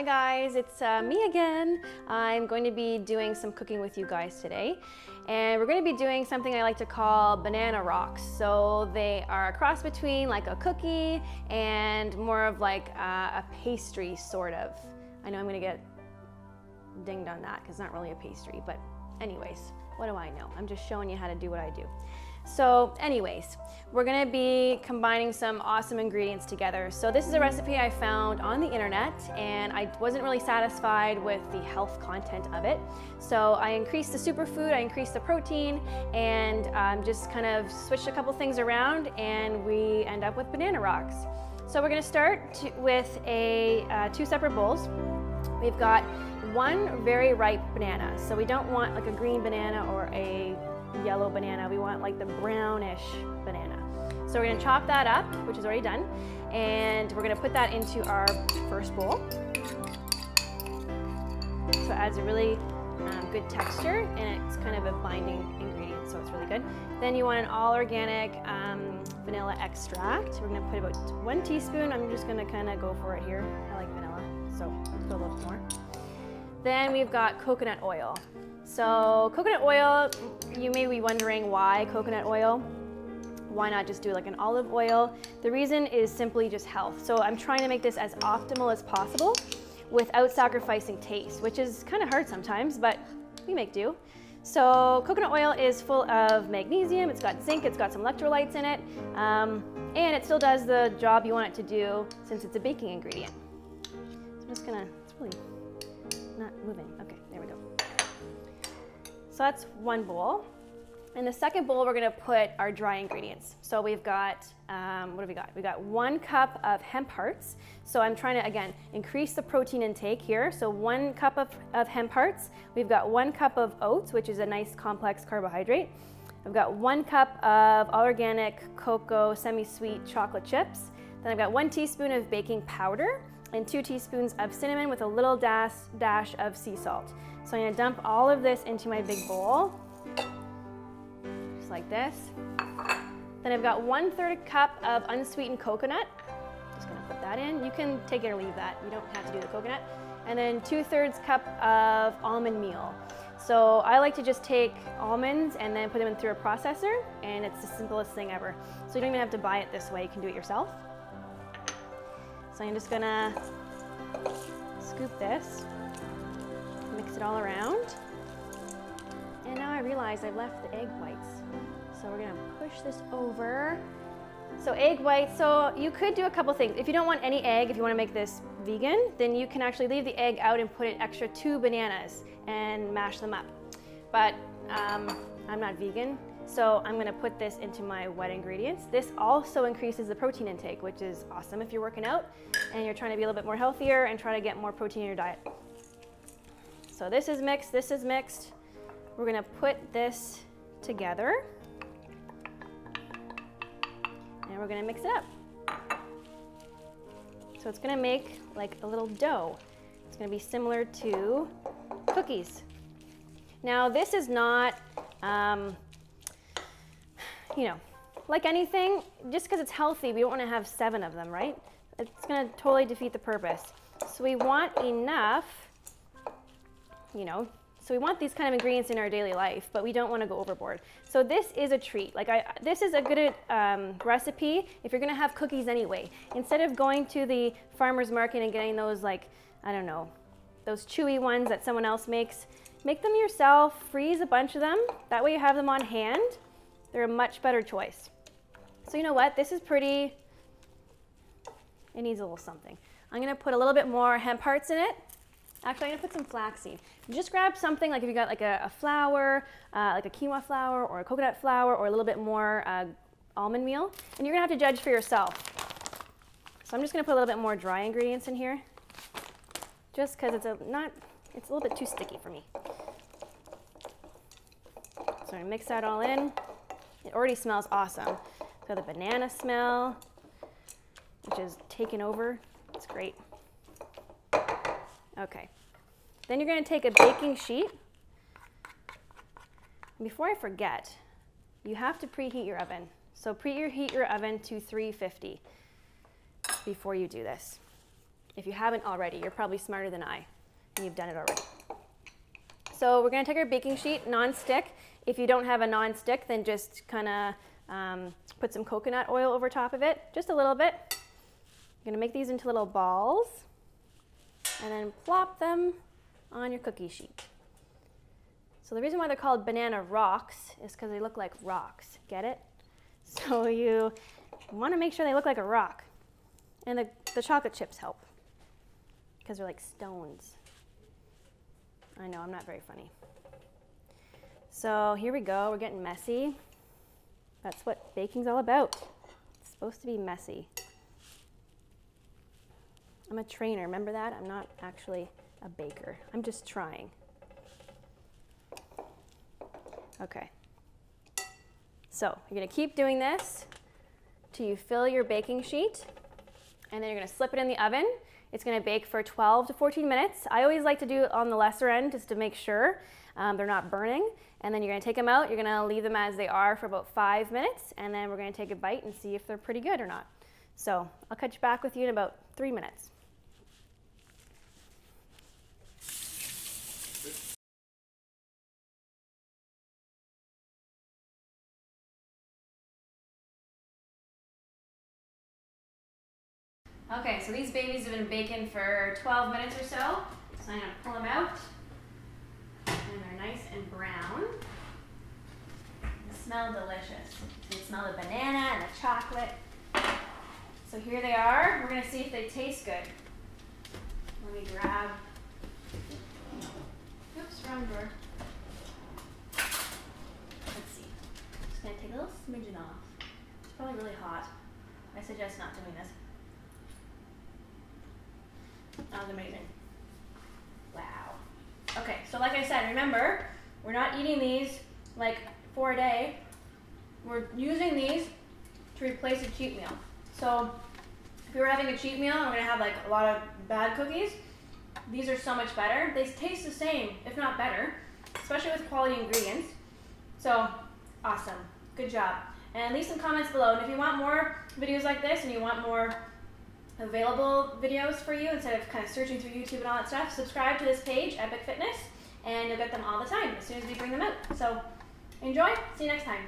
Hi guys, it's me again. I'm going to be doing some cooking with you guys today. And we're going to be doing something I like to call banana rocks. So they are a cross between like a cookie and more of like a pastry sort of. I know I'm going to get dinged on that because it's not really a pastry, but anyways, what do I know? I'm just showing you how to do what I do. So anyways, we're gonna be combining some awesome ingredients together. So this is a recipe I found on the internet and I wasn't really satisfied with the health content of it. So I increased the superfood, I increased the protein, and just kind of switched a couple things around and we end up with banana rocks. So we're gonna start with two separate bowls. We've got one very ripe banana. So we don't want like a green banana or a yellow banana. We want like the brownish banana. So we're going to chop that up, which is already done, and we're going to put that into our first bowl. So it adds a really good texture, and it's kind of a binding ingredient, so it's really good. Then you want an all organic vanilla extract. We're going to put about 1 teaspoon. I'm just going to kind of go for it here. I like vanilla, so let's put a little more. Then we've got coconut oil. So coconut oil, you may be wondering why coconut oil. Why not just do like an olive oil? The reason is simply just health. So I'm trying to make this as optimal as possible without sacrificing taste, which is kind of hard sometimes, but we make do. So coconut oil is full of magnesium, it's got zinc, it's got some electrolytes in it, and it still does the job you want it to do since it's a baking ingredient. So I'm just gonna, it's really not moving. Okay, there we go. So that's one bowl. In the second bowl, we're gonna put our dry ingredients. So we've got, what have we got? We got 1 cup of hemp hearts. So I'm trying to, again, increase the protein intake here. So 1 cup of hemp hearts. We've got 1 cup of oats, which is a nice complex carbohydrate. I've got 1 cup of all organic cocoa semi-sweet chocolate chips. Then I've got 1 teaspoon of baking powder and 2 teaspoons of cinnamon with a little dash of sea salt. So I'm gonna dump all of this into my big bowl, just like this. Then I've got 1/3 cup of unsweetened coconut. Just gonna put that in. You can take it or leave that. You don't have to do the coconut. And then 2/3 cup of almond meal. So I like to just take almonds and then put them in through a processor, and it's the simplest thing ever. So you don't even have to buy it this way. You can do it yourself. So I'm just gonna scoop this. Mix it all around. And now I realize I've left the egg whites. So we're gonna push this over. So egg whites, so you could do a couple things. If you don't want any egg, if you wanna make this vegan, then you can actually leave the egg out and put an extra 2 bananas and mash them up. But I'm not vegan, so I'm gonna put this into my wet ingredients. This also increases the protein intake, which is awesome if you're working out and you're trying to be a little bit more healthier and try to get more protein in your diet. So this is mixed, this is mixed. We're gonna put this together and we're gonna mix it up. So it's gonna make like a little dough. It's gonna be similar to cookies. Now this is not, you know, like anything, just because it's healthy, we don't wanna have 7 of them, right? It's gonna totally defeat the purpose. So we want enough, you know, so we want these kind of ingredients in our daily life, but we don't want to go overboard. So this is a treat. Like this is a good recipe if you're going to have cookies anyway. Instead of going to the farmer's market and getting those, like, I don't know, those chewy ones that someone else makes, make them yourself, freeze a bunch of them. That way you have them on hand. They're a much better choice. So you know what? This is pretty, it needs a little something. I'm going to put a little bit more hemp hearts in it. Actually, I'm gonna put some flaxseed. Just grab something, like if you got like a flour, like a quinoa flour or a coconut flour or a little bit more almond meal, and you're gonna have to judge for yourself. So I'm just gonna put a little bit more dry ingredients in here, just because it's a little bit too sticky for me. So I'm gonna mix that all in. It already smells awesome. It's got the banana smell, which is taken over. It's great. Okay, then you're going to take a baking sheet. And before I forget, you have to preheat your oven. So preheat your oven to 350 before you do this. if you haven't already. You're probably smarter than I, and you've done it already. So we're gonna take our baking sheet, non-stick. If you don't have a non-stick, then just kinda put some coconut oil over top of it, just a little bit. You're gonna make these into little balls and then plop them on your cookie sheet. So the reason why they're called banana rocks is because they look like rocks, get it? So you wanna make sure they look like a rock. And the chocolate chips help because they're like stones. I know, I'm not very funny. So here we go, we're getting messy. That's what baking's all about. It's supposed to be messy. I'm a trainer, remember that? I'm not actually a baker. I'm just trying. Okay. So you're gonna keep doing this till you fill your baking sheet, and then you're gonna slip it in the oven. It's gonna bake for 12 to 14 minutes. I always like to do it on the lesser end just to make sure they're not burning. And then you're gonna take them out, you're gonna leave them as they are for about 5 minutes, and then we're gonna take a bite and see if they're pretty good or not. So I'll catch back with you in about 3 minutes. Okay, so these babies have been baking for 12 minutes or so. So I'm gonna pull them out. And they're nice and brown. They smell delicious. So you smell the banana and the chocolate. So here they are. We're gonna see if they taste good. Let me grab, oops, wrong drawer. Let's see. Just gonna take a little smidgen off. It's probably really hot. I suggest not doing this. That was amazing. Wow. Okay, so like I said, remember, we're not eating these like for a day. We're using these to replace a cheat meal. So if you were having a cheat meal and we're gonna have like a lot of bad cookies, these are so much better. They taste the same, if not better, especially with quality ingredients. So awesome, good job. And leave some comments below. And if you want more videos like this and you want more available videos for you instead of kind of searching through YouTube and all that stuff, subscribe to this page, Epic Fitness, and you'll get them all the time as soon as we bring them out. So enjoy, see you next time.